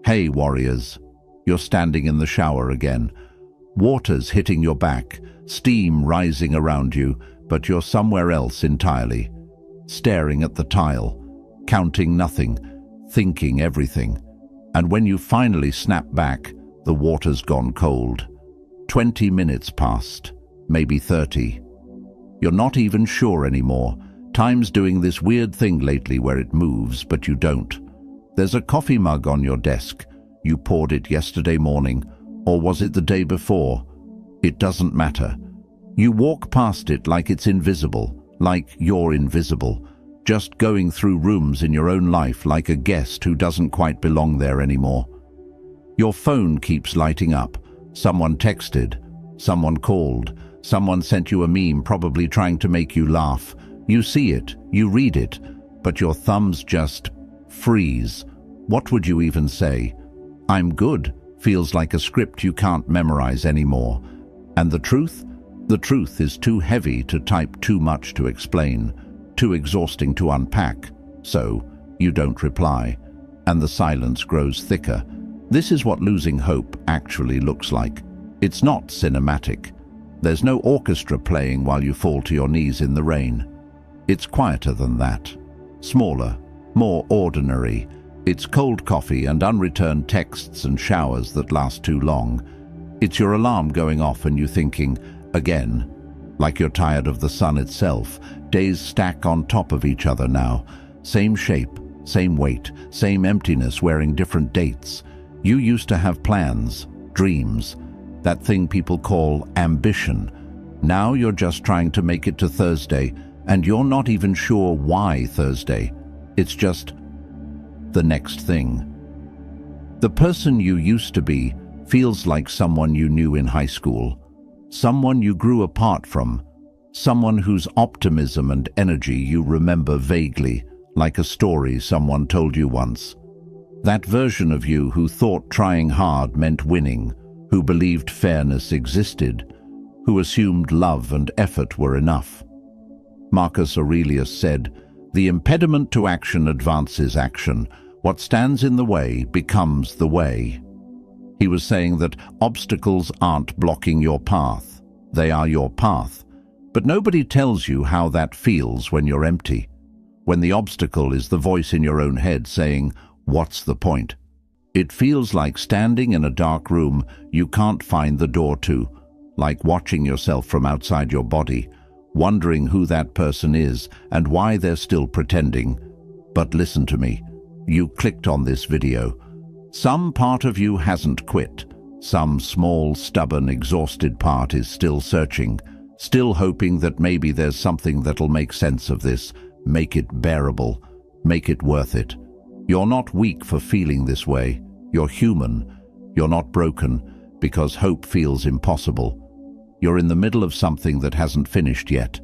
Hey, warriors. You're standing in the shower again. Water's hitting your back, steam rising around you, but you're somewhere else entirely. Staring at the tile, counting nothing, thinking everything. And when you finally snap back, the water's gone cold. 20 minutes passed, maybe 30. You're not even sure anymore. Time's doing this weird thing lately where it moves, but you don't. There's a coffee mug on your desk. You poured it yesterday morning, or was it the day before? It doesn't matter. You walk past it like it's invisible, like you're invisible, just going through rooms in your own life like a guest who doesn't quite belong there anymore. Your phone keeps lighting up. Someone texted, someone called, someone sent you a meme probably trying to make you laugh. You see it, you read it, but your thumbs just freeze. What would you even say? I'm good feels like a script you can't memorize anymore. And the truth? The truth is too heavy to type, too much to explain, too exhausting to unpack. So you don't reply, and the silence grows thicker. This is what losing hope actually looks like. It's not cinematic. There's no orchestra playing while you fall to your knees in the rain. It's quieter than that. Smaller, more ordinary. It's cold coffee and unreturned texts and showers that last too long. It's your alarm going off and you thinking, again, like you're tired of the sun itself. Days stack on top of each other now. Same shape, same weight, same emptiness wearing different dates. You used to have plans, dreams, that thing people call ambition. Now you're just trying to make it to Thursday, and you're not even sure why Thursday. It's just the next thing. The person you used to be feels like someone you knew in high school, someone you grew apart from, someone whose optimism and energy you remember vaguely, like a story someone told you once. That version of you who thought trying hard meant winning, who believed fairness existed, who assumed love and effort were enough. Marcus Aurelius said, "The impediment to action advances action. What stands in the way becomes the way." He was saying that obstacles aren't blocking your path. They are your path. But nobody tells you how that feels when you're empty, when the obstacle is the voice in your own head saying, "What's the point?" It feels like standing in a dark room you can't find the door to, like watching yourself from outside your body, wondering who that person is and why they're still pretending. But listen to me. You clicked on this video. Some part of you hasn't quit. Some small, stubborn, exhausted part is still searching, still hoping that maybe there's something that'll make sense of this, make it bearable, make it worth it. You're not weak for feeling this way. You're human. You're not broken because hope feels impossible. You're in the middle of something that hasn't finished yet.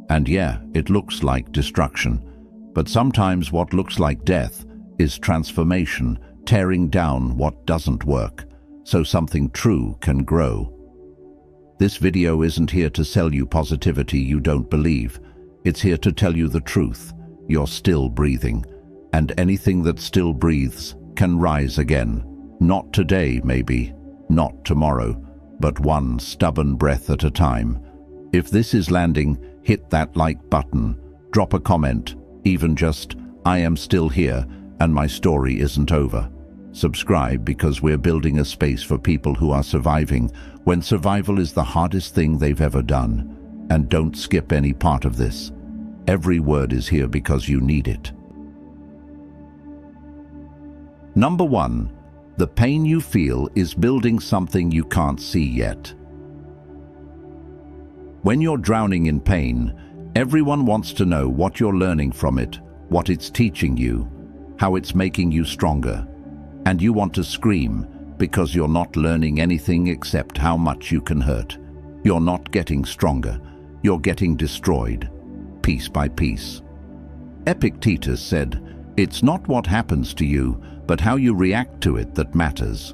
And yeah, it looks like destruction. But sometimes what looks like death is transformation, tearing down what doesn't work, so something true can grow. This video isn't here to sell you positivity you don't believe. It's here to tell you the truth. You're still breathing. And anything that still breathes can rise again. Not today, maybe. Not tomorrow. But one stubborn breath at a time. If this is landing, hit that like button. Drop a comment. Even just, "I am still here, and my story isn't over." Subscribe because we're building a space for people who are surviving when survival is the hardest thing they've ever done. And don't skip any part of this. Every word is here because you need it. Number 1. The pain you feel is building something you can't see yet. When you're drowning in pain, everyone wants to know what you're learning from it, what it's teaching you, how it's making you stronger. And you want to scream because you're not learning anything except how much you can hurt. You're not getting stronger. You're getting destroyed, piece by piece. Epictetus said, "It's not what happens to you, but how you react to it that matters."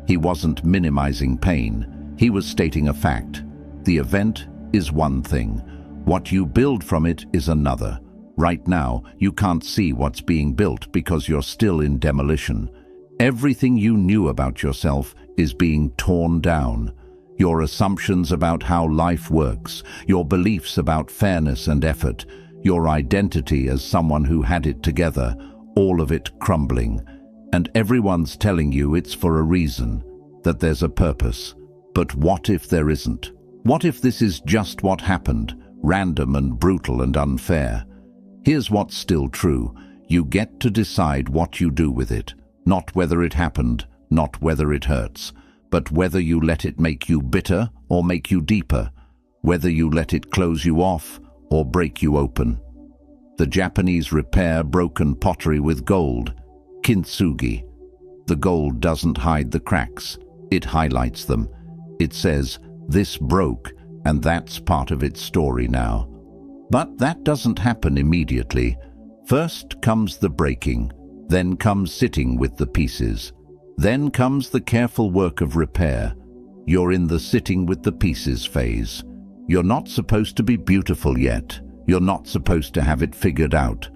He wasn't minimizing pain. He was stating a fact. The event is one thing. What you build from it is another. Right now, you can't see what's being built because you're still in demolition. Everything you knew about yourself is being torn down. Your assumptions about how life works, your beliefs about fairness and effort, your identity as someone who had it together, all of it crumbling. And everyone's telling you it's for a reason, that there's a purpose. But what if there isn't? What if this is just what happened, random and brutal and unfair? Here's what's still true. You get to decide what you do with it. Not whether it happened, not whether it hurts, but whether you let it make you bitter or make you deeper, whether you let it close you off or break you open. The Japanese repair broken pottery with gold, kintsugi. The gold doesn't hide the cracks, it highlights them. It says, this broke, and that's part of its story now. But that doesn't happen immediately. First comes the breaking, then comes sitting with the pieces. Then comes the careful work of repair. You're in the sitting with the pieces phase. You're not supposed to be beautiful yet. You're not supposed to have it figured out.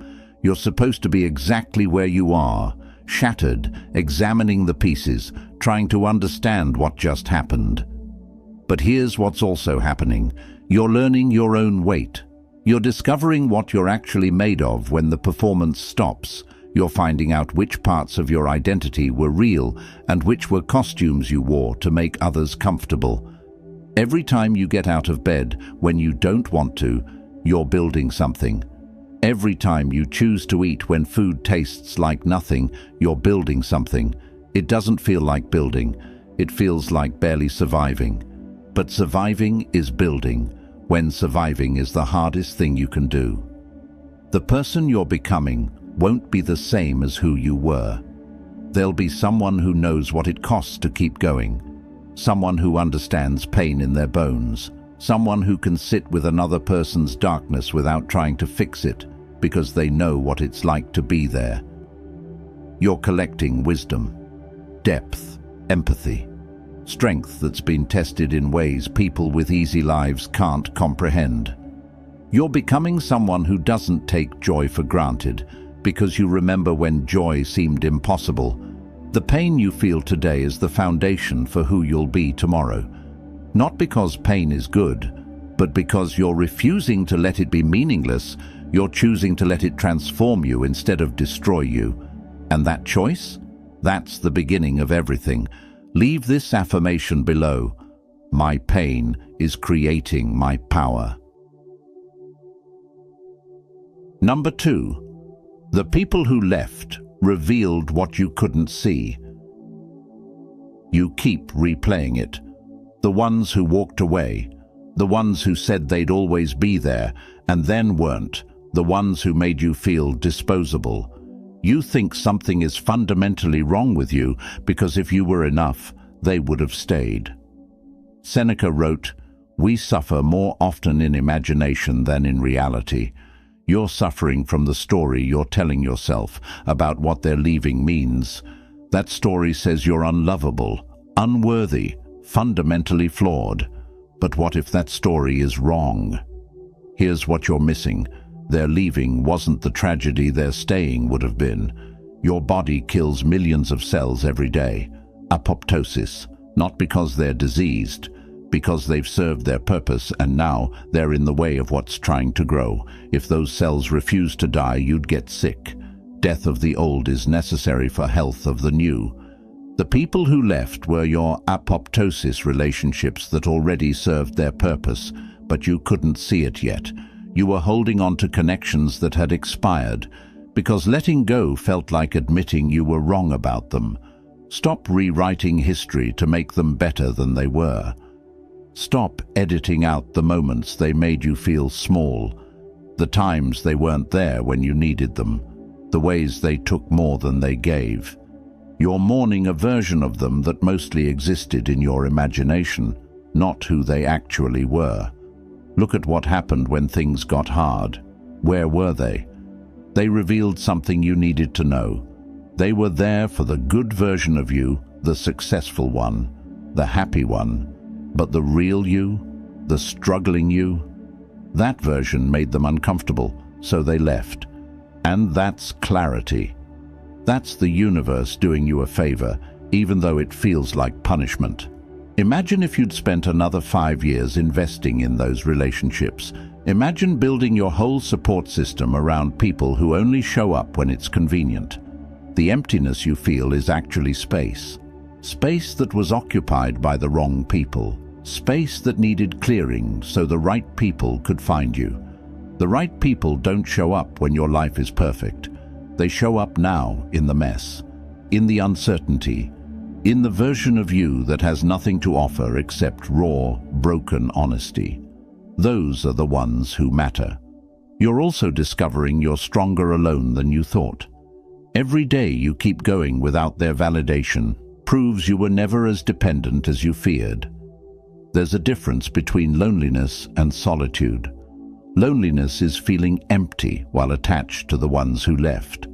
You're supposed to be exactly where you are, shattered, examining the pieces, trying to understand what just happened. But here's what's also happening. You're learning your own weight. You're discovering what you're actually made of when the performance stops. You're finding out which parts of your identity were real and which were costumes you wore to make others comfortable. Every time you get out of bed when you don't want to, you're building something. Every time you choose to eat when food tastes like nothing, you're building something. It doesn't feel like building. It feels like barely surviving. But surviving is building, when surviving is the hardest thing you can do. The person you're becoming won't be the same as who you were. There'll be someone who knows what it costs to keep going, someone who understands pain in their bones, someone who can sit with another person's darkness without trying to fix it, because they know what it's like to be there. You're collecting wisdom, depth, empathy, strength that's been tested in ways people with easy lives can't comprehend. You're becoming someone who doesn't take joy for granted, because you remember when joy seemed impossible. The pain you feel today is the foundation for who you'll be tomorrow. Not because pain is good, but because you're refusing to let it be meaningless. You're choosing to let it transform you instead of destroy you. And that choice? That's the beginning of everything. Leave this affirmation below. My pain is creating my power. Number 2. The people who left revealed what you couldn't see. You keep replaying it. The ones who walked away, the ones who said they'd always be there and then weren't, the ones who made you feel disposable. You think something is fundamentally wrong with you because if you were enough, they would have stayed. Seneca wrote, "We suffer more often in imagination than in reality." You're suffering from the story you're telling yourself about what their leaving means. That story says you're unlovable, unworthy, fundamentally flawed. But what if that story is wrong? Here's what you're missing. Their leaving wasn't the tragedy their staying would have been. Your body kills millions of cells every day. Apoptosis, not because they're diseased, because they've served their purpose and now they're in the way of what's trying to grow. If those cells refuse to die, you'd get sick. Death of the old is necessary for health of the new. The people who left were your apoptosis relationships that already served their purpose, but you couldn't see it yet. You were holding on to connections that had expired, because letting go felt like admitting you were wrong about them. Stop rewriting history to make them better than they were. Stop editing out the moments they made you feel small, the times they weren't there when you needed them, the ways they took more than they gave. You're mourning a version of them that mostly existed in your imagination, not who they actually were. Look at what happened when things got hard. Where were they? They revealed something you needed to know. They were there for the good version of you, the successful one, the happy one. But the real you, the struggling you, that version made them uncomfortable, so they left. And that's clarity. That's the universe doing you a favor, even though it feels like punishment. Imagine if you'd spent another 5 years investing in those relationships. Imagine building your whole support system around people who only show up when it's convenient. The emptiness you feel is actually space. Space that was occupied by the wrong people. Space that needed clearing so the right people could find you. The right people don't show up when your life is perfect. They show up now in the mess, in the uncertainty, in the version of you that has nothing to offer except raw, broken honesty. Those are the ones who matter. You're also discovering you're stronger alone than you thought. Every day you keep going without their validation proves you were never as dependent as you feared. There's a difference between loneliness and solitude. Loneliness is feeling empty while attached to the ones who left.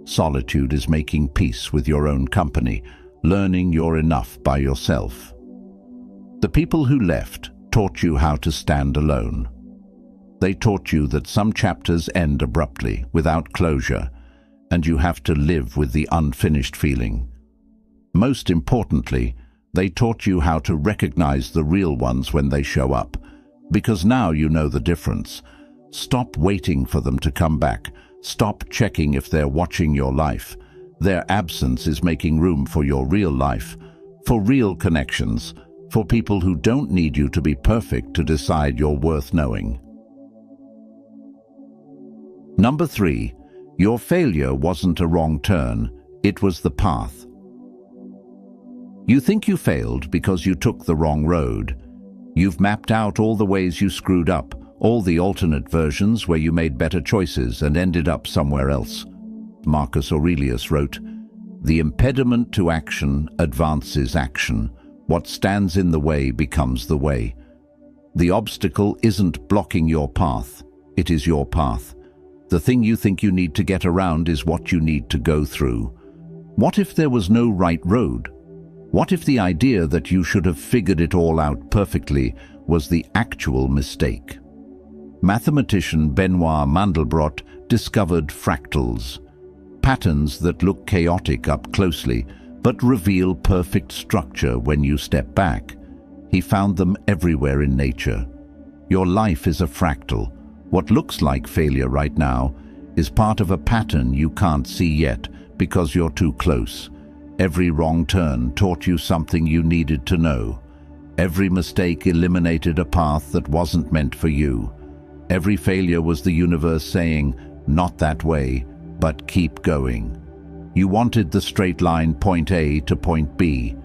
Solitude is making peace with your own company, learning you're enough by yourself. The people who left taught you how to stand alone. They taught you that some chapters end abruptly, without closure, and you have to live with the unfinished feeling. Most importantly, they taught you how to recognize the real ones when they show up, because now you know the difference. Stop waiting for them to come back. Stop checking if they're watching your life. Their absence is making room for your real life, for real connections, for people who don't need you to be perfect to decide you're worth knowing. Number 3, your failure wasn't a wrong turn, it was the path. You think you failed because you took the wrong road. You've mapped out all the ways you screwed up, all the alternate versions where you made better choices and ended up somewhere else. Marcus Aurelius wrote, "The impediment to action advances action. What stands in the way becomes the way." The obstacle isn't blocking your path, it is your path. The thing you think you need to get around is what you need to go through. What if there was no right road? What if the idea that you should have figured it all out perfectly was the actual mistake? Mathematician Benoit Mandelbrot discovered fractals, patterns that look chaotic up closely but reveal perfect structure when you step back. He found them everywhere in nature. Your life is a fractal. What looks like failure right now is part of a pattern you can't see yet because you're too close. Every wrong turn taught you something you needed to know. Every mistake eliminated a path that wasn't meant for you. Every failure was the universe saying, "Not that way, but keep going." You wanted the straight line point A to point B,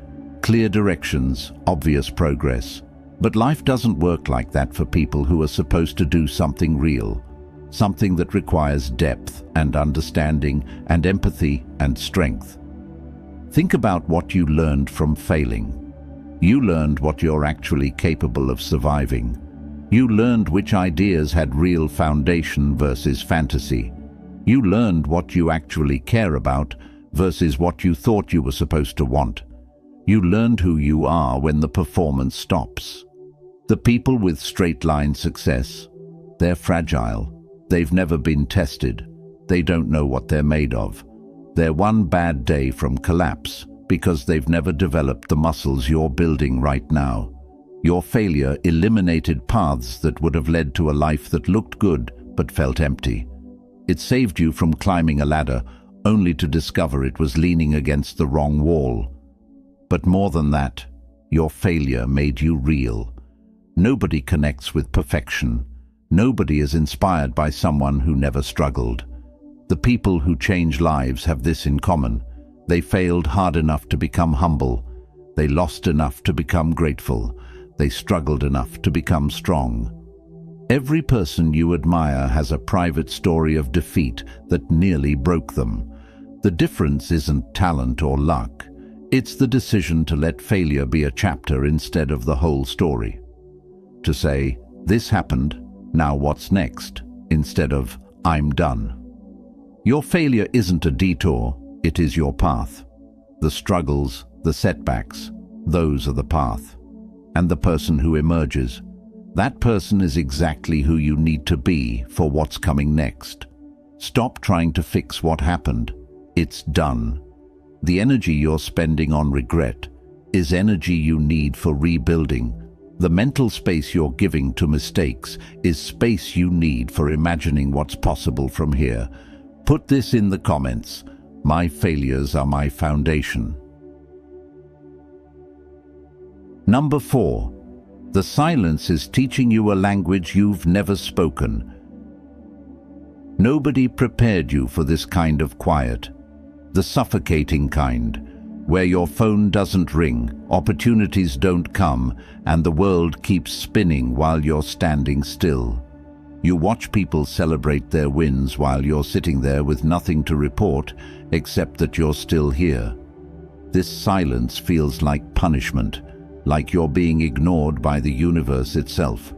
clear directions, obvious progress. But life doesn't work like that for people who are supposed to do something real, something that requires depth and understanding and empathy and strength. Think about what you learned from failing. You learned what you're actually capable of surviving. You learned which ideas had real foundation versus fantasy. You learned what you actually care about versus what you thought you were supposed to want. You learned who you are when the performance stops. The people with straight-line success, they're fragile. They've never been tested. They don't know what they're made of. They're one bad day from collapse because they've never developed the muscles you're building right now. Your failure eliminated paths that would have led to a life that looked good but felt empty. It saved you from climbing a ladder only to discover it was leaning against the wrong wall. But more than that, your failure made you real. Nobody connects with perfection. Nobody is inspired by someone who never struggled. The people who change lives have this in common. They failed hard enough to become humble. They lost enough to become grateful. They struggled enough to become strong. Every person you admire has a private story of defeat that nearly broke them. The difference isn't talent or luck. It's the decision to let failure be a chapter instead of the whole story. To say, "This happened, now what's next?" instead of "I'm done." Your failure isn't a detour, it is your path. The struggles, the setbacks, those are the path. And the person who emerges, that person is exactly who you need to be for what's coming next. Stop trying to fix what happened. It's done. The energy you're spending on regret is energy you need for rebuilding. The mental space you're giving to mistakes is space you need for imagining what's possible from here. Put this in the comments. My failures are my foundation. Number 4. The silence is teaching you a language you've never spoken. Nobody prepared you for this kind of quiet. The suffocating kind, where your phone doesn't ring, opportunities don't come, and the world keeps spinning while you're standing still. You watch people celebrate their wins while you're sitting there with nothing to report except that you're still here. This silence feels like punishment, like you're being ignored by the universe itself.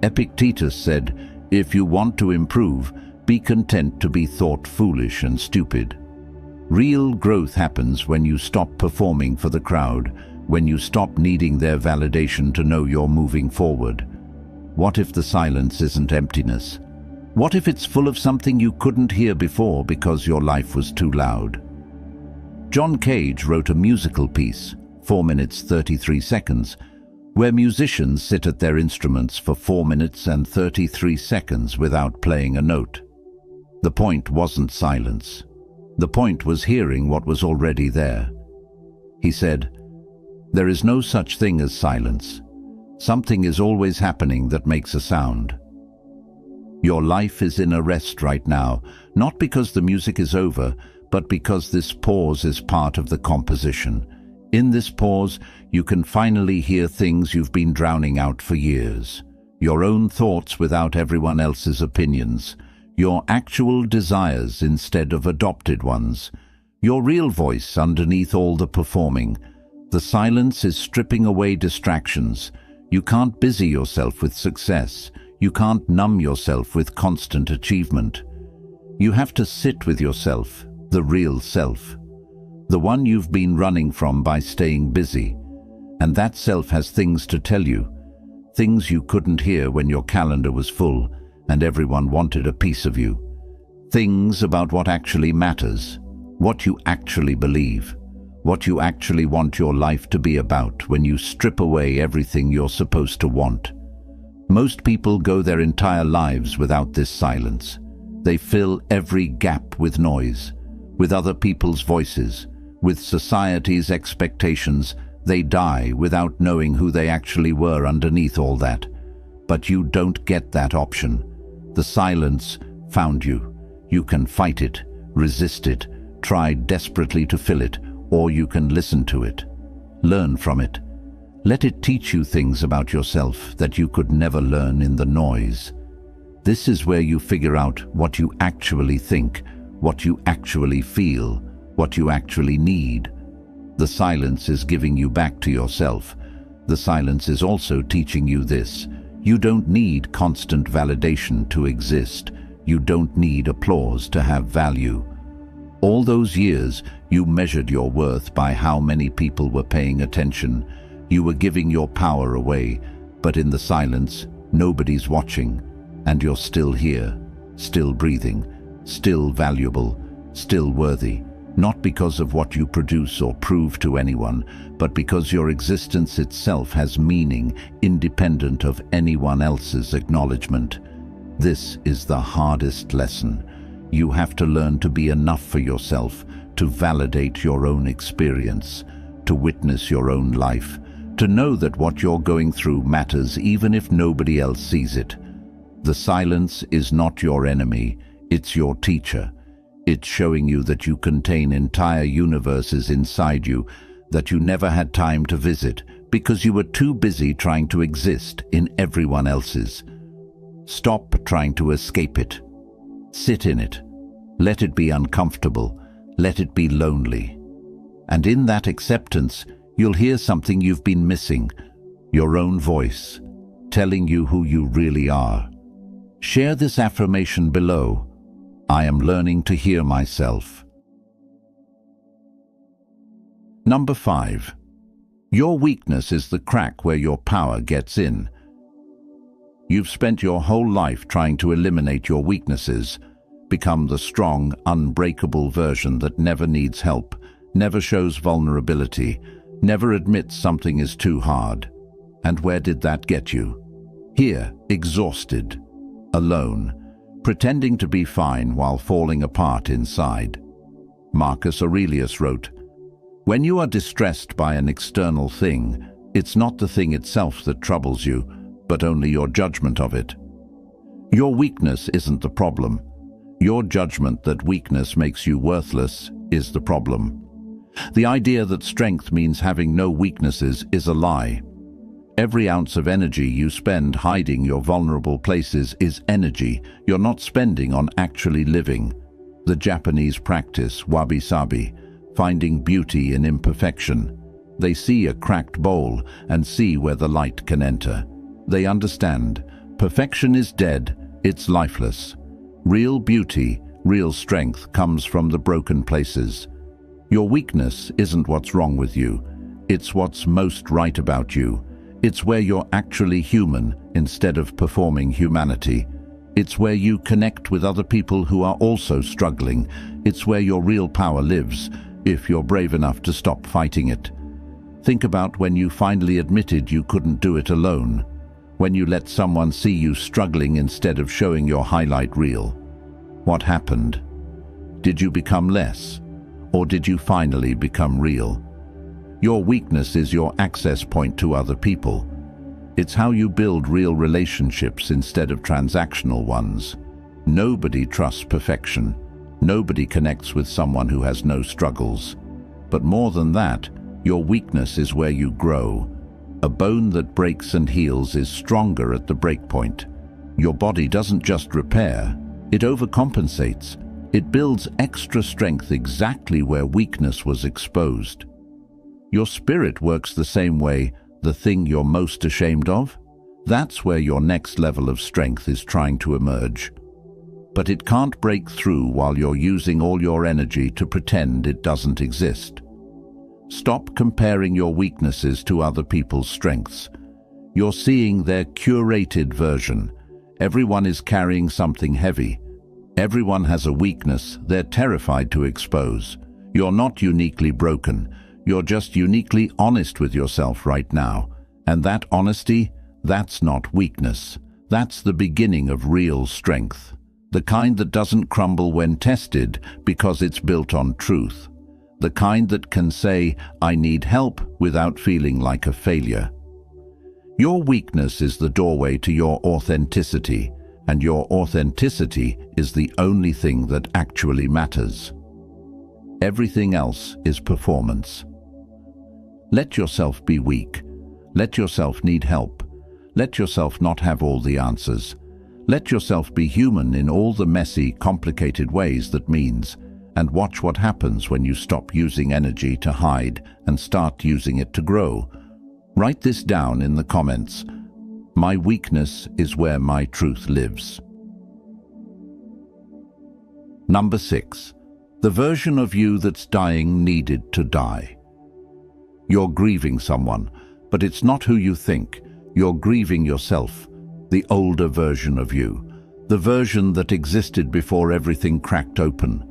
Epictetus said, "If you want to improve, be content to be thought foolish and stupid." Real growth happens when you stop performing for the crowd, when you stop needing their validation to know you're moving forward. What if the silence isn't emptiness? What if it's full of something you couldn't hear before because your life was too loud? John Cage wrote a musical piece, 4 minutes 33 seconds, where musicians sit at their instruments for 4 minutes and 33 seconds without playing a note. The point wasn't silence. The point was hearing what was already there. He said, "There is no such thing as silence. Something is always happening that makes a sound." Your life is in a rest right now, not because the music is over, but because this pause is part of the composition. In this pause, you can finally hear things you've been drowning out for years. Your own thoughts without everyone else's opinions. Your actual desires instead of adopted ones. Your real voice underneath all the performing. The silence is stripping away distractions. You can't busy yourself with success. You can't numb yourself with constant achievement. You have to sit with yourself, the real self. The one you've been running from by staying busy. And that self has things to tell you. Things you couldn't hear when your calendar was full and everyone wanted a piece of you. Things about what actually matters, what you actually believe, what you actually want your life to be about when you strip away everything you're supposed to want. Most people go their entire lives without this silence. They fill every gap with noise, with other people's voices, with society's expectations. They die without knowing who they actually were underneath all that. But you don't get that option. The silence found you. You can fight it, resist it, try desperately to fill it, or you can listen to it. Learn from it. Let it teach you things about yourself that you could never learn in the noise. This is where you figure out what you actually think, what you actually feel, what you actually need. The silence is giving you back to yourself. The silence is also teaching you this. You don't need constant validation to exist. You don't need applause to have value. All those years, you measured your worth by how many people were paying attention. You were giving your power away, but in the silence, nobody's watching, and you're still here, still breathing, still valuable, still worthy. Not because of what you produce or prove to anyone, but because your existence itself has meaning independent of anyone else's acknowledgement. This is the hardest lesson. You have to learn to be enough for yourself, to validate your own experience, to witness your own life, to know that what you're going through matters even if nobody else sees it. The silence is not your enemy, it's your teacher. It's showing you that you contain entire universes inside you that you never had time to visit because you were too busy trying to exist in everyone else's. Stop trying to escape it. Sit in it. Let it be uncomfortable. Let it be lonely. And in that acceptance, you'll hear something you've been missing, your own voice, telling you who you really are. Share this affirmation below. I am learning to hear myself. Number 5. Your weakness is the crack where your power gets in. You've spent your whole life trying to eliminate your weaknesses. become the strong, unbreakable version that never needs help, never shows vulnerability, never admits something is too hard. And where did that get you? Here, exhausted, alone, pretending to be fine while falling apart inside. Marcus Aurelius wrote, "When you are distressed by an external thing, it's not the thing itself that troubles you, but only your judgment of it. Your weakness isn't the problem. Your judgment that weakness makes you worthless is the problem." The idea that strength means having no weaknesses is a lie. Every ounce of energy you spend hiding your vulnerable places is energy you're not spending on actually living. The Japanese practice, wabi-sabi, finding beauty in imperfection. They see a cracked bowl and see where the light can enter. They understand perfection is dead, it's lifeless. Real beauty, real strength comes from the broken places. Your weakness isn't what's wrong with you, it's what's most right about you. It's where you're actually human instead of performing humanity. It's where you connect with other people who are also struggling. It's where your real power lives, if you're brave enough to stop fighting it. Think about when you finally admitted you couldn't do it alone. When you let someone see you struggling instead of showing your highlight reel. What happened? Did you become less? Or did you finally become real? Your weakness is your access point to other people. It's how you build real relationships instead of transactional ones. Nobody trusts perfection. Nobody connects with someone who has no struggles. But more than that, your weakness is where you grow. A bone that breaks and heals is stronger at the breakpoint. Your body doesn't just repair, it overcompensates. It builds extra strength exactly where weakness was exposed. Your spirit works the same way, the thing you're most ashamed of. That's where your next level of strength is trying to emerge. But it can't break through while you're using all your energy to pretend it doesn't exist. Stop comparing your weaknesses to other people's strengths. You're seeing their curated version. Everyone is carrying something heavy. Everyone has a weakness they're terrified to expose. You're not uniquely broken. You're just uniquely honest with yourself right now. And that honesty, that's not weakness. That's the beginning of real strength. The kind that doesn't crumble when tested because it's built on truth. The kind that can say, "I need help," without feeling like a failure. Your weakness is the doorway to your authenticity, and your authenticity is the only thing that actually matters. Everything else is performance. Let yourself be weak. Let yourself need help. Let yourself not have all the answers. Let yourself be human in all the messy, complicated ways that means, and watch what happens when you stop using energy to hide and start using it to grow. Write this down in the comments. My weakness is where my truth lives. Number 6. The version of you that's dying needed to die. You're grieving someone, but it's not who you think. You're grieving yourself, the older version of you, the version that existed before everything cracked open.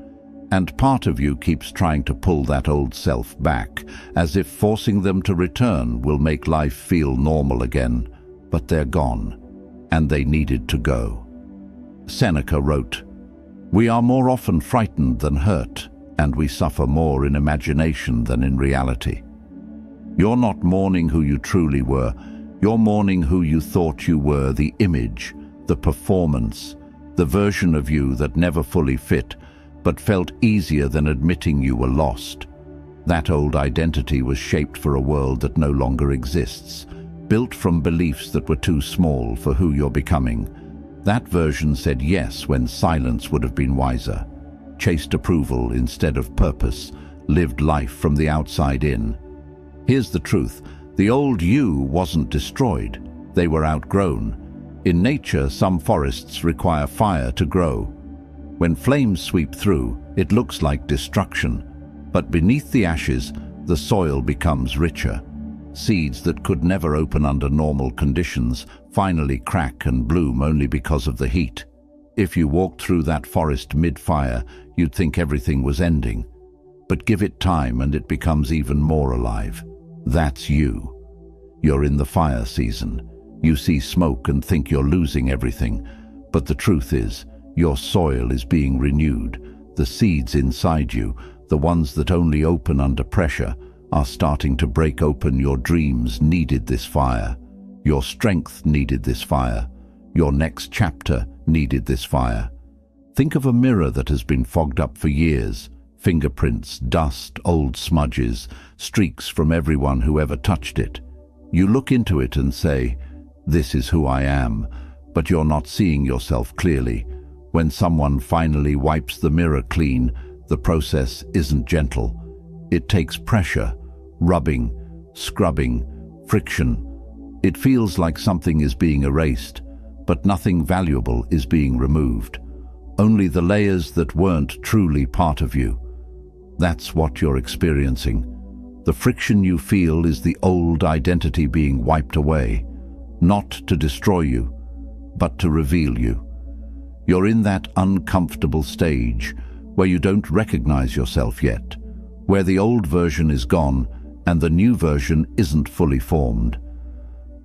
And part of you keeps trying to pull that old self back, as if forcing them to return will make life feel normal again. But they're gone, and they needed to go. Seneca wrote, "We are more often frightened than hurt, and we suffer more in imagination than in reality." You're not mourning who you truly were. You're mourning who you thought you were, the image, the performance, the version of you that never fully fit, but felt easier than admitting you were lost. That old identity was shaped for a world that no longer exists, built from beliefs that were too small for who you're becoming. That version said yes when silence would have been wiser, chased approval instead of purpose, lived life from the outside in. Here's the truth. The old you wasn't destroyed. They were outgrown. In nature, some forests require fire to grow. When flames sweep through, it looks like destruction. But beneath the ashes, the soil becomes richer. Seeds that could never open under normal conditions finally crack and bloom only because of the heat. If you walked through that forest mid-fire, you'd think everything was ending. But give it time and it becomes even more alive. That's you. You're in the fire season. You see smoke and think you're losing everything. But the truth is, your soil is being renewed. The seeds inside you, the ones that only open under pressure, are starting to break open. Your dreams needed this fire. Your strength needed this fire. Your next chapter needed this fire. Think of a mirror that has been fogged up for years. Fingerprints, dust, old smudges, streaks from everyone who ever touched it. You look into it and say, "This is who I am," but you're not seeing yourself clearly. When someone finally wipes the mirror clean, the process isn't gentle. It takes pressure, rubbing, scrubbing, friction. It feels like something is being erased, but nothing valuable is being removed. Only the layers that weren't truly part of you. That's what you're experiencing. The friction you feel is the old identity being wiped away, not to destroy you, but to reveal you. You're in that uncomfortable stage where you don't recognize yourself yet, where the old version is gone and the new version isn't fully formed.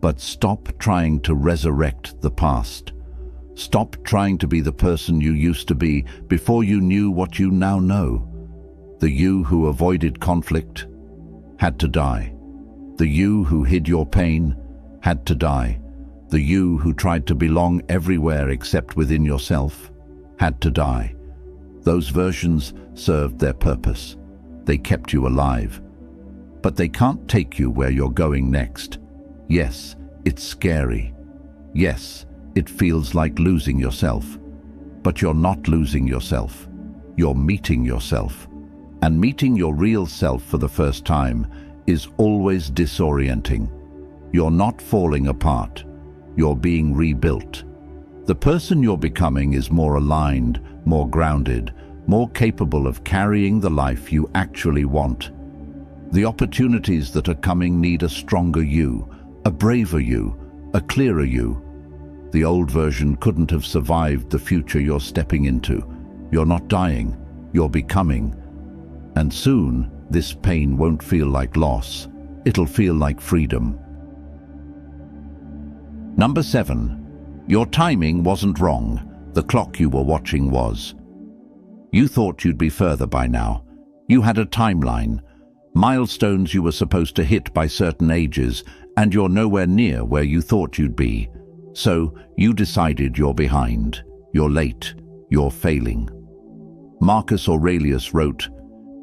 But stop trying to resurrect the past. Stop trying to be the person you used to be before you knew what you now know. The you who avoided conflict had to die. The you who hid your pain had to die. The you who tried to belong everywhere except within yourself had to die. Those versions served their purpose. They kept you alive. But they can't take you where you're going next. Yes, it's scary. Yes, it feels like losing yourself. But you're not losing yourself. You're meeting yourself. And meeting your real self for the first time is always disorienting. You're not falling apart. You're being rebuilt. The person you're becoming is more aligned, more grounded, more capable of carrying the life you actually want. The opportunities that are coming need a stronger you, a braver you, a clearer you. The old version couldn't have survived the future you're stepping into. You're not dying, you're becoming. And soon, this pain won't feel like loss. It'll feel like freedom. Number 7. Your timing wasn't wrong. The clock you were watching was. You thought you'd be further by now. You had a timeline, milestones you were supposed to hit by certain ages, and you're nowhere near where you thought you'd be. So you decided you're behind, you're late, you're failing. Marcus Aurelius wrote,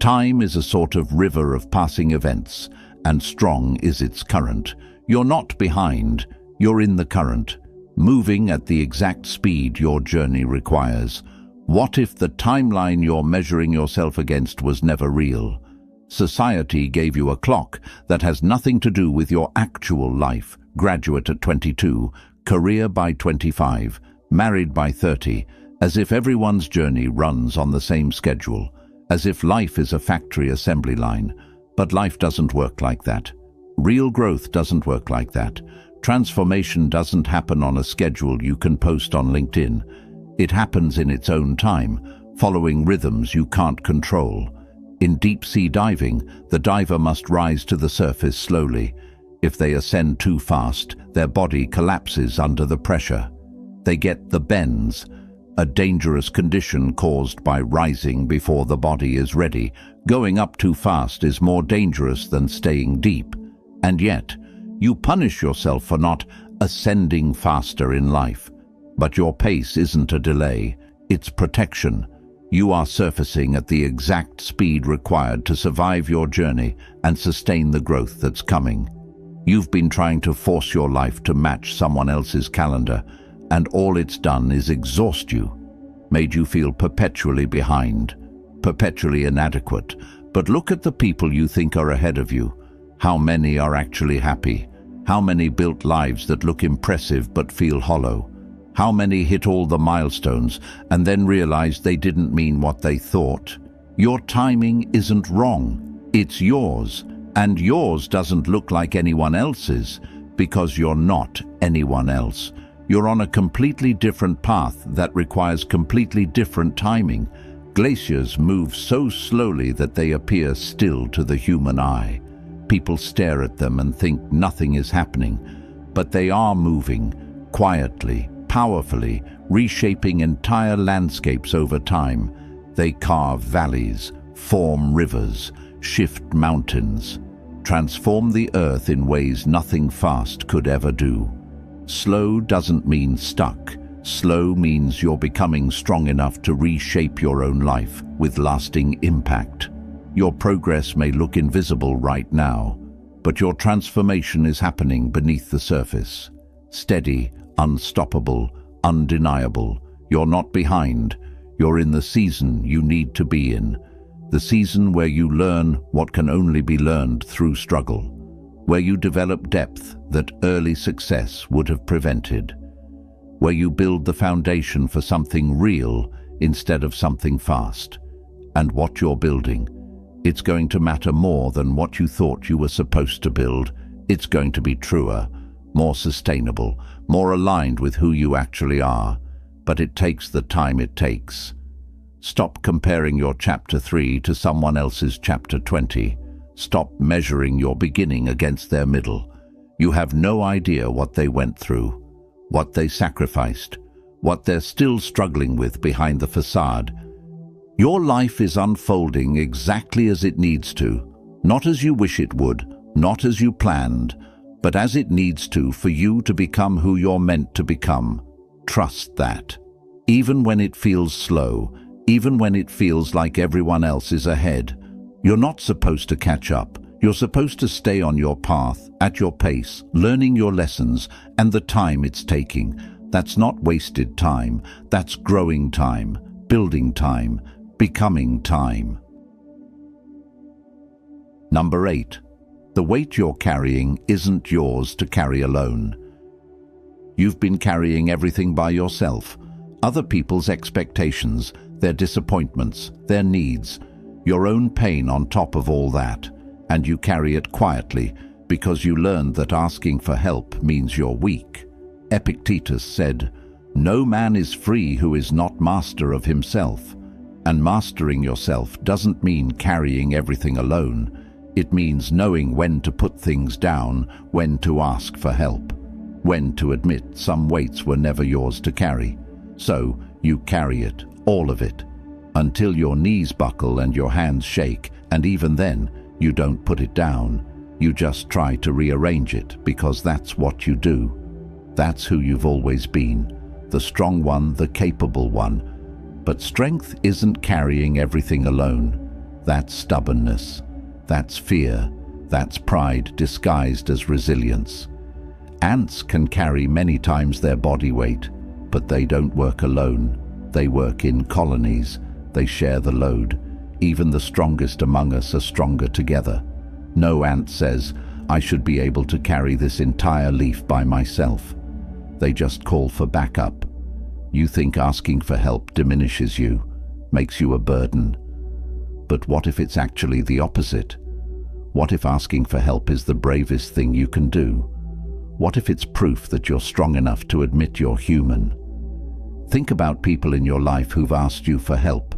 "Time is a sort of river of passing events, and strong is its current." You're not behind, you're in the current, moving at the exact speed your journey requires. What if the timeline you're measuring yourself against was never real? Society gave you a clock that has nothing to do with your actual life. Graduate at 22, career by 25, married by 30, as if everyone's journey runs on the same schedule, as if life is a factory assembly line. But life doesn't work like that. Real growth doesn't work like that. Transformation doesn't happen on a schedule you can post on LinkedIn. It happens in its own time, following rhythms you can't control. In deep-sea diving, the diver must rise to the surface slowly. If they ascend too fast, their body collapses under the pressure. They get the bends, a dangerous condition caused by rising before the body is ready. Going up too fast is more dangerous than staying deep. And yet, you punish yourself for not ascending faster in life. But your pace isn't a delay, it's protection. You are surfacing at the exact speed required to survive your journey and sustain the growth that's coming. You've been trying to force your life to match someone else's calendar, and all it's done is exhaust you, made you feel perpetually behind, perpetually inadequate. But look at the people you think are ahead of you. How many are actually happy? How many built lives that look impressive but feel hollow? How many hit all the milestones and then realize they didn't mean what they thought? Your timing isn't wrong. It's yours, and yours doesn't look like anyone else's because you're not anyone else. You're on a completely different path that requires completely different timing. Glaciers move so slowly that they appear still to the human eye. People stare at them and think nothing is happening, but they are moving, quietly, powerfully, reshaping entire landscapes over time. They carve valleys, form rivers, shift mountains, transform the earth in ways nothing fast could ever do. Slow doesn't mean stuck. Slow means you're becoming strong enough to reshape your own life with lasting impact. Your progress may look invisible right now, but your transformation is happening beneath the surface. Steady, unstoppable, undeniable. You're not behind. You're in the season you need to be in. The season where you learn what can only be learned through struggle. Where you develop depth that early success would have prevented. Where you build the foundation for something real instead of something fast. And what you're building, it's going to matter more than what you thought you were supposed to build. It's going to be truer, more sustainable, more aligned with who you actually are. But it takes the time it takes. Stop comparing your chapter 3 to someone else's chapter 20. Stop measuring your beginning against their middle. You have no idea what they went through, what they sacrificed, what they're still struggling with behind the facade. Your life is unfolding exactly as it needs to, not as you wish it would, not as you planned, but as it needs to for you to become who you're meant to become. Trust that. Even when it feels slow, even when it feels like everyone else is ahead, you're not supposed to catch up. You're supposed to stay on your path, at your pace, learning your lessons and the time it's taking. That's not wasted time. That's growing time, building time, becoming time. Number 8. The weight you're carrying isn't yours to carry alone. You've been carrying everything by yourself. Other people's expectations, their disappointments, their needs, your own pain on top of all that, and you carry it quietly because you learned that asking for help means you're weak. Epictetus said, "No man is free who is not master of himself." And mastering yourself doesn't mean carrying everything alone. It means knowing when to put things down, when to ask for help, when to admit some weights were never yours to carry. So you carry it, all of it, until your knees buckle and your hands shake, and even then, you don't put it down. You just try to rearrange it, because that's what you do. That's who you've always been, the strong one, the capable one. But strength isn't carrying everything alone. That's stubbornness. That's fear. That's pride disguised as resilience. Ants can carry many times their body weight, but they don't work alone. They work in colonies. They share the load. Even the strongest among us are stronger together. No ant says, "I should be able to carry this entire leaf by myself." They just call for backup. You think asking for help diminishes you, makes you a burden. But what if it's actually the opposite? What if asking for help is the bravest thing you can do? What if it's proof that you're strong enough to admit you're human? Think about people in your life who've asked you for help.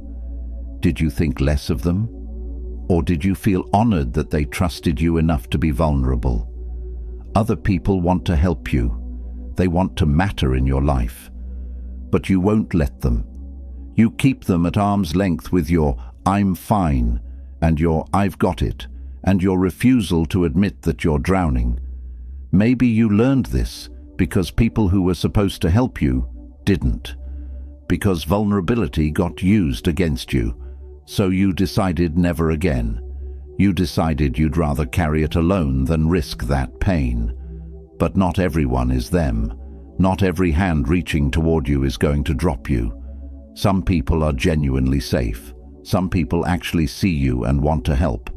Did you think less of them? Or did you feel honored that they trusted you enough to be vulnerable? Other people want to help you. They want to matter in your life. But you won't let them. You keep them at arm's length with your "I'm fine" and your "I've got it" and your refusal to admit that you're drowning. Maybe you learned this because people who were supposed to help you didn't. Because vulnerability got used against you. So you decided never again. You decided you'd rather carry it alone than risk that pain. But not everyone is them. Not every hand reaching toward you is going to drop you. Some people are genuinely safe. Some people actually see you and want to help.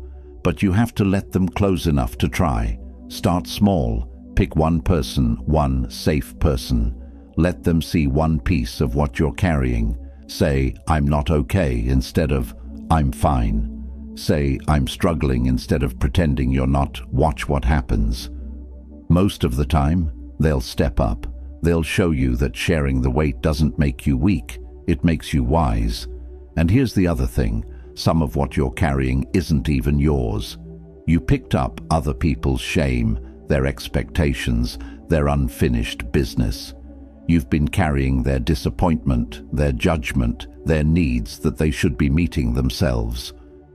But you have to let them close enough to try. Start small. Pick one person, one safe person. Let them see one piece of what you're carrying. Say, "I'm not okay," instead of "I'm fine." Say, "I'm struggling," instead of pretending you're not. Watch what happens. Most of the time, they'll step up. They'll show you that sharing the weight doesn't make you weak, it makes you wise. And here's the other thing, some of what you're carrying isn't even yours. You picked up other people's shame, their expectations, their unfinished business. You've been carrying their disappointment, their judgment, their needs that they should be meeting themselves.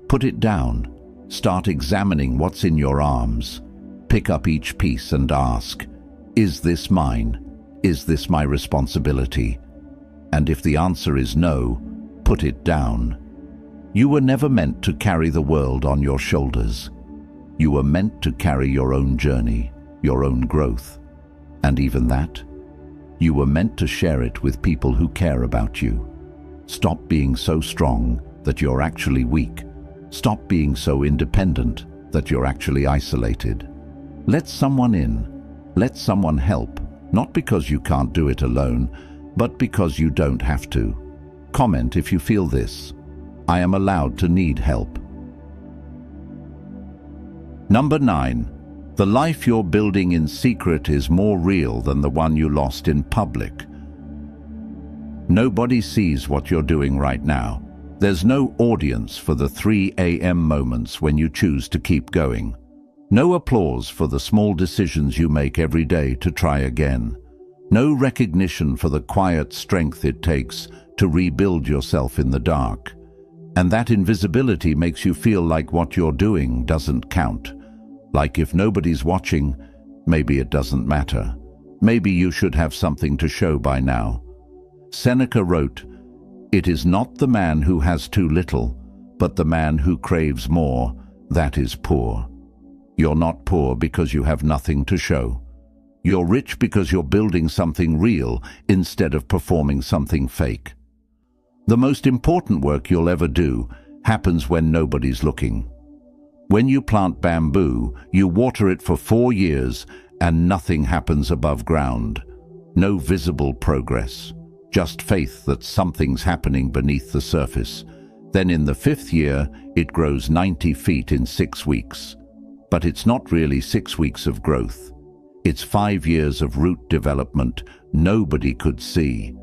Put it down. Start examining what's in your arms. Pick up each piece and ask, is this mine? Is this my responsibility? And if the answer is no, put it down. You were never meant to carry the world on your shoulders. You were meant to carry your own journey, your own growth. And even that, you were meant to share it with people who care about you. Stop being so strong that you're actually weak. Stop being so independent that you're actually isolated. Let someone in. Let someone help, not because you can't do it alone, but because you don't have to. Comment if you feel this. I am allowed to need help. Number 9. The life you're building in secret is more real than the one you lost in public. Nobody sees what you're doing right now. There's no audience for the 3 a.m. moments when you choose to keep going. No applause for the small decisions you make every day to try again. No recognition for the quiet strength it takes to rebuild yourself in the dark. And that invisibility makes you feel like what you're doing doesn't count. Like if nobody's watching, maybe it doesn't matter. Maybe you should have something to show by now. Seneca wrote, "It is not the man who has too little, but the man who craves more, that is poor." You're not poor because you have nothing to show. You're rich because you're building something real instead of performing something fake. The most important work you'll ever do happens when nobody's looking. When you plant bamboo, you water it for 4 years and nothing happens above ground. No visible progress. Just faith that something's happening beneath the surface. Then in the 5th year, it grows 90 feet in 6 weeks. But it's not really 6 weeks of growth. It's 5 years of root development nobody could see.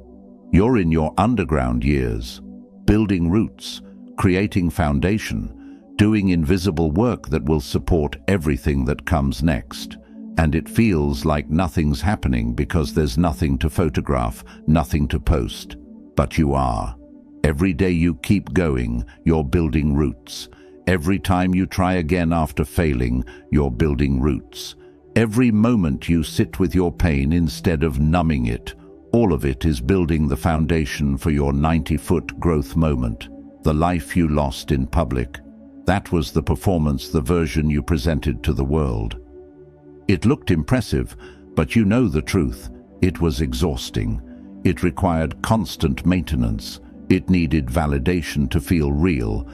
You're in your underground years, building roots, creating foundation, doing invisible work that will support everything that comes next. And it feels like nothing's happening because there's nothing to photograph, nothing to post. But you are. Every day you keep going, you're building roots. Every time you try again after failing, you're building roots. Every moment you sit with your pain instead of numbing it, all of it is building the foundation for your 90-foot growth moment, the life you lost in public. That was the performance, the version you presented to the world. It looked impressive, but you know the truth. It was exhausting. It required constant maintenance. It needed validation to feel real.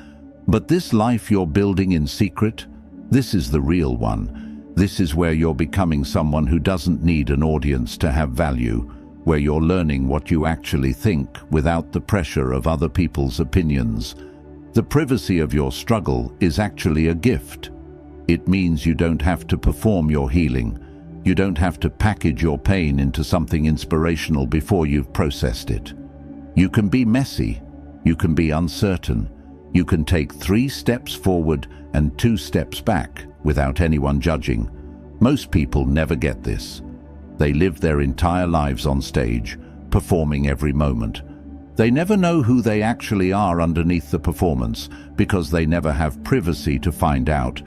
But this life you're building in secret, this is the real one. This is where you're becoming someone who doesn't need an audience to have value, where you're learning what you actually think without the pressure of other people's opinions. The privacy of your struggle is actually a gift. It means you don't have to perform your healing. You don't have to package your pain into something inspirational before you've processed it. You can be messy. You can be uncertain. You can take 3 steps forward and 2 steps back without anyone judging. Most people never get this. They live their entire lives on stage, performing every moment. They never know who they actually are underneath the performance because they never have privacy to find out.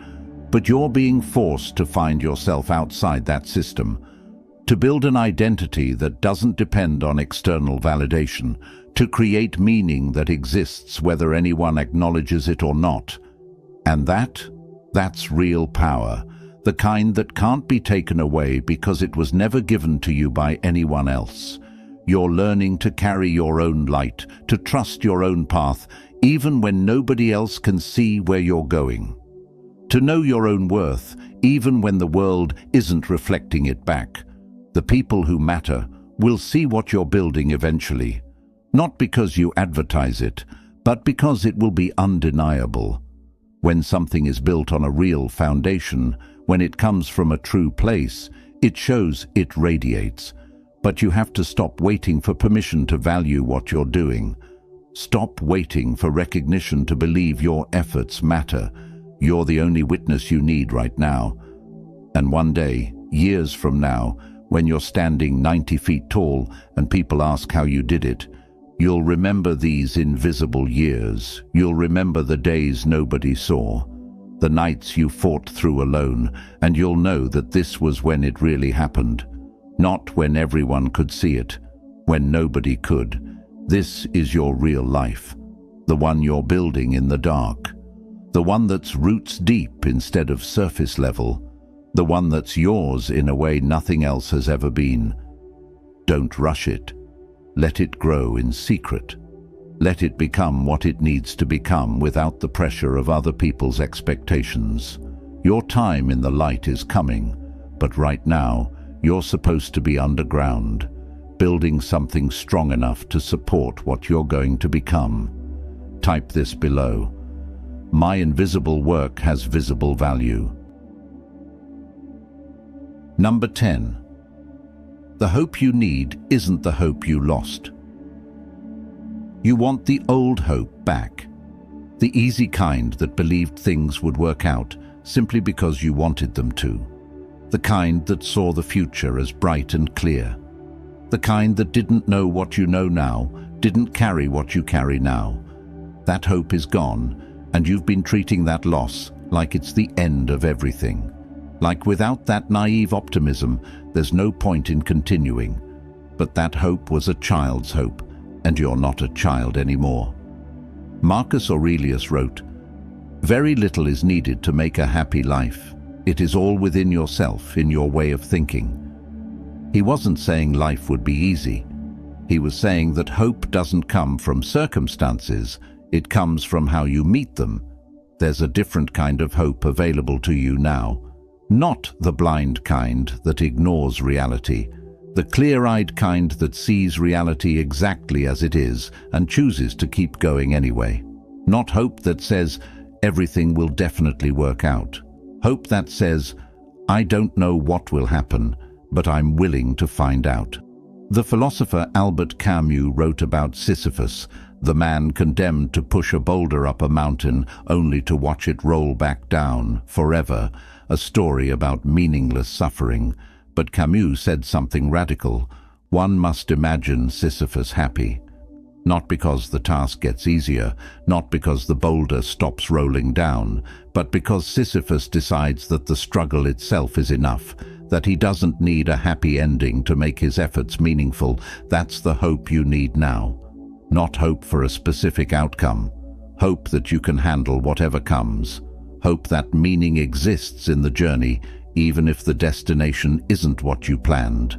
But you're being forced to find yourself outside that system, to build an identity that doesn't depend on external validation, to create meaning that exists whether anyone acknowledges it or not. And that's real power, the kind that can't be taken away because it was never given to you by anyone else. You're learning to carry your own light, to trust your own path, even when nobody else can see where you're going. To know your own worth, even when the world isn't reflecting it back. The people who matter will see what you're building eventually, not because you advertise it, but because it will be undeniable. When something is built on a real foundation, when it comes from a true place, it shows, it radiates. But you have to stop waiting for permission to value what you're doing. Stop waiting for recognition to believe your efforts matter. You're the only witness you need right now. And one day, years from now, when you're standing 90 feet tall and people ask how you did it, you'll remember these invisible years. You'll remember the days nobody saw, the nights you fought through alone, and you'll know that this was when it really happened. Not when everyone could see it, when nobody could. This is your real life, the one you're building in the dark, the one that's roots deep instead of surface level, the one that's yours in a way nothing else has ever been. Don't rush it. Let it grow in secret. Let it become what it needs to become without the pressure of other people's expectations. Your time in the light is coming, but right now, you're supposed to be underground, building something strong enough to support what you're going to become. Type this below. My invisible work has visible value. Number 10. The hope you need isn't the hope you lost. You want the old hope back. The easy kind that believed things would work out simply because you wanted them to. The kind that saw the future as bright and clear. The kind that didn't know what you know now, didn't carry what you carry now. That hope is gone, and you've been treating that loss like it's the end of everything. Like without that naive optimism, there's no point in continuing. But that hope was a child's hope, and you're not a child anymore. Marcus Aurelius wrote, "Very little is needed to make a happy life. It is all within yourself, in your way of thinking." He wasn't saying life would be easy. He was saying that hope doesn't come from circumstances, it comes from how you meet them. There's a different kind of hope available to you now. Not the blind kind that ignores reality, the clear-eyed kind that sees reality exactly as it is and chooses to keep going anyway. Not hope that says, everything will definitely work out. Hope that says, I don't know what will happen, but I'm willing to find out. The philosopher Albert Camus wrote about Sisyphus, the man condemned to push a boulder up a mountain only to watch it roll back down forever, a story about meaningless suffering. But Camus said something radical. One must imagine Sisyphus happy. Not because the task gets easier, not because the boulder stops rolling down, but because Sisyphus decides that the struggle itself is enough, that he doesn't need a happy ending to make his efforts meaningful. That's the hope you need now. Not hope for a specific outcome. Hope that you can handle whatever comes. Hope that meaning exists in the journey, even if the destination isn't what you planned.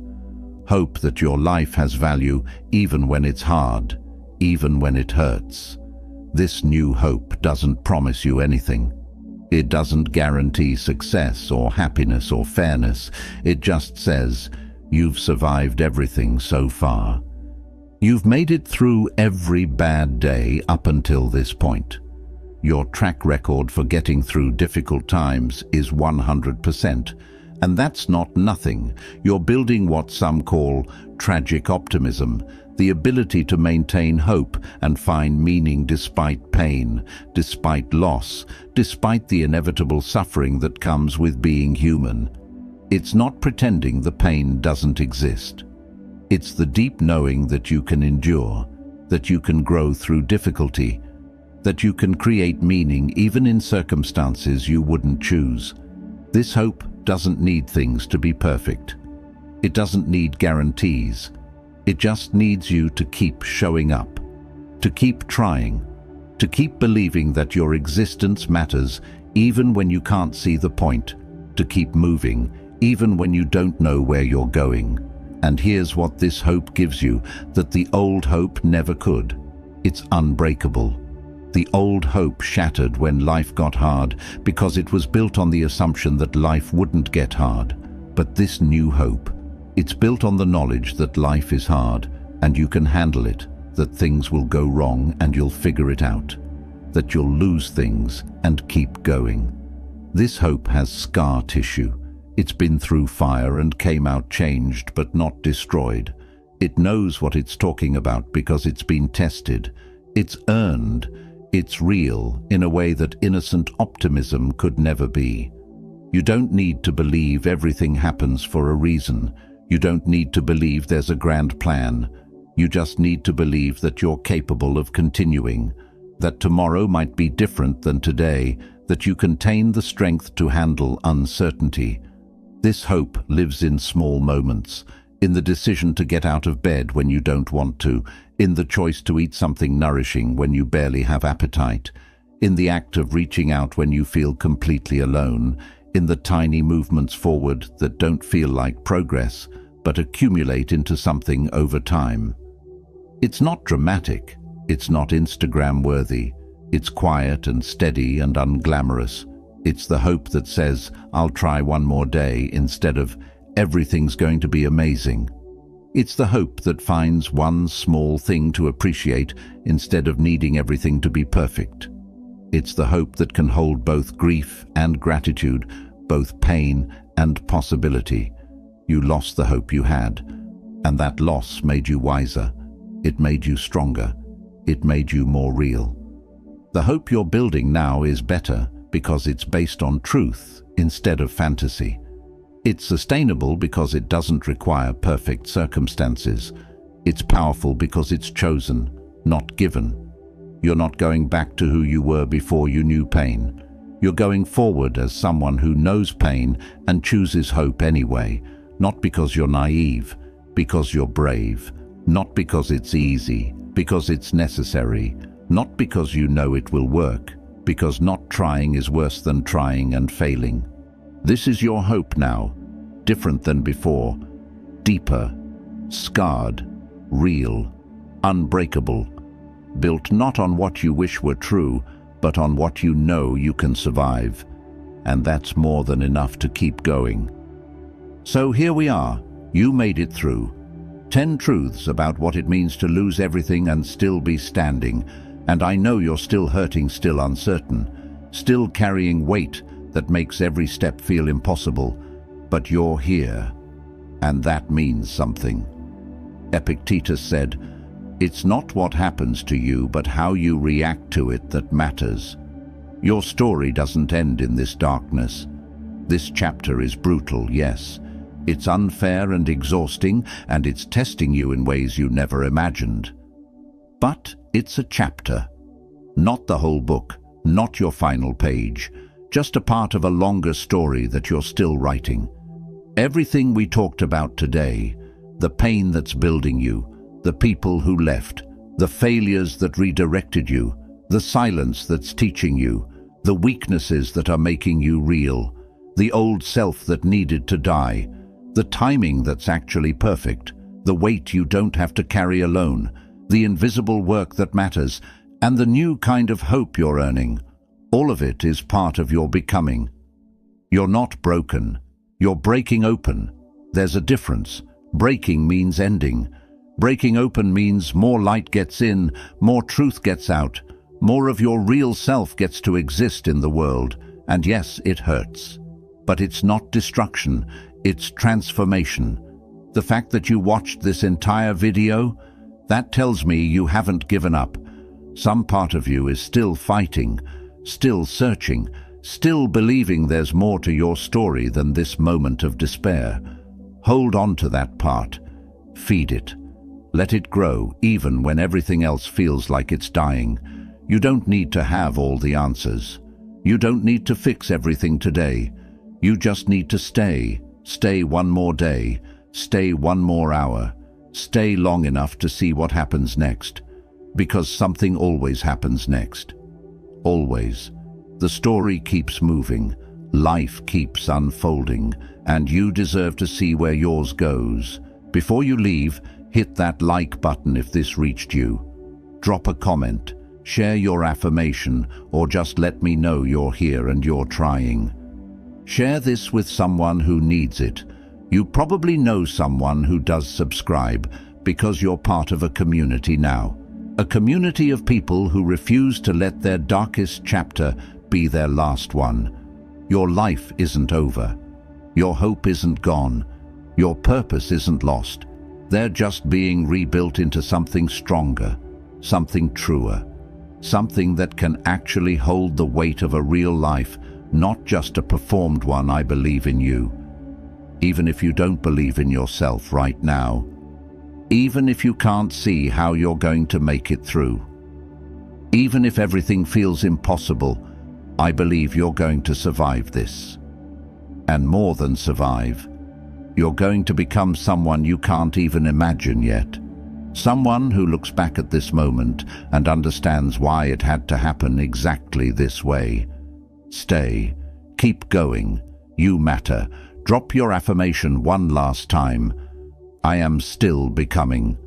Hope that your life has value even when it's hard, even when it hurts. This new hope doesn't promise you anything. It doesn't guarantee success or happiness or fairness. It just says, you've survived everything so far. You've made it through every bad day up until this point. Your track record for getting through difficult times is 100%. And that's not nothing. You're building what some call tragic optimism, the ability to maintain hope and find meaning despite pain, despite loss, despite the inevitable suffering that comes with being human. It's not pretending the pain doesn't exist. It's the deep knowing that you can endure, that you can grow through difficulty, that you can create meaning even in circumstances you wouldn't choose. This hope doesn't need things to be perfect. It doesn't need guarantees. It just needs you to keep showing up, to keep trying, to keep believing that your existence matters even when you can't see the point, to keep moving even when you don't know where you're going. And here's what this hope gives you that the old hope never could. It's unbreakable. The old hope shattered when life got hard because it was built on the assumption that life wouldn't get hard. But this new hope, it's built on the knowledge that life is hard and you can handle it, that things will go wrong and you'll figure it out, that you'll lose things and keep going. This hope has scar tissue. It's been through fire and came out changed but not destroyed. It knows what it's talking about because it's been tested. It's earned. It's real in a way that innocent optimism could never be. You don't need to believe everything happens for a reason. You don't need to believe there's a grand plan. You just need to believe that you're capable of continuing, that tomorrow might be different than today, that you contain the strength to handle uncertainty. This hope lives in small moments, in the decision to get out of bed when you don't want to, in the choice to eat something nourishing when you barely have appetite, in the act of reaching out when you feel completely alone, in the tiny movements forward that don't feel like progress, but accumulate into something over time. It's not dramatic, it's not Instagram-worthy, it's quiet and steady and unglamorous. It's the hope that says, I'll try one more day, instead of, everything's going to be amazing. It's the hope that finds one small thing to appreciate instead of needing everything to be perfect. It's the hope that can hold both grief and gratitude, both pain and possibility. You lost the hope you had, and that loss made you wiser. It made you stronger. It made you more real. The hope you're building now is better because it's based on truth instead of fantasy. It's sustainable because it doesn't require perfect circumstances. It's powerful because it's chosen, not given. You're not going back to who you were before you knew pain. You're going forward as someone who knows pain and chooses hope anyway, not because you're naive, because you're brave, not because it's easy, because it's necessary, not because you know it will work, because not trying is worse than trying and failing. This is your hope now, different than before, deeper, scarred, real, unbreakable, built not on what you wish were true, but on what you know you can survive. And that's more than enough to keep going. So here we are. You made it through. 10 truths about what it means to lose everything and still be standing. And I know you're still hurting, still uncertain, still carrying weight that makes every step feel impossible. But you're here, and that means something. Epictetus said, "It's not what happens to you, but how you react to it that matters." Your story doesn't end in this darkness. This chapter is brutal, yes. It's unfair and exhausting, and it's testing you in ways you never imagined. But it's a chapter. Not the whole book, not your final page, just a part of a longer story that you're still writing. Everything we talked about today, the pain that's building you, the people who left, the failures that redirected you, the silence that's teaching you, the weaknesses that are making you real, the old self that needed to die, the timing that's actually perfect, the weight you don't have to carry alone, the invisible work that matters, and the new kind of hope you're earning. All of it is part of your becoming. You're not broken. You're breaking open. There's a difference. Breaking means ending. Breaking open means more light gets in, more truth gets out, more of your real self gets to exist in the world. And yes, it hurts. But it's not destruction, it's transformation. The fact that you watched this entire video, that tells me you haven't given up. Some part of you is still fighting, still searching, still believing there's more to your story than this moment of despair. Hold on to that part. Feed it. Let it grow, even when everything else feels like it's dying. You don't need to have all the answers. You don't need to fix everything today. You just need to stay. Stay one more day. Stay one more hour. Stay long enough to see what happens next. Because something always happens next. Always. The story keeps moving. Life keeps unfolding. And you deserve to see where yours goes. Before you leave, hit that like button if this reached you. Drop a comment, share your affirmation, or just let me know you're here and you're trying. Share this with someone who needs it. You probably know someone who does subscribe because you're part of a community now. A community of people who refuse to let their darkest chapter be their last one. Your life isn't over. Your hope isn't gone. Your purpose isn't lost. They're just being rebuilt into something stronger, something truer, something that can actually hold the weight of a real life, not just a performed one. I believe in you. Even if you don't believe in yourself right now, even if you can't see how you're going to make it through, even if everything feels impossible, I believe you're going to survive this. And more than survive, you're going to become someone you can't even imagine yet. Someone who looks back at this moment and understands why it had to happen exactly this way. Stay. Keep going. You matter. Drop your affirmation one last time. I am still becoming.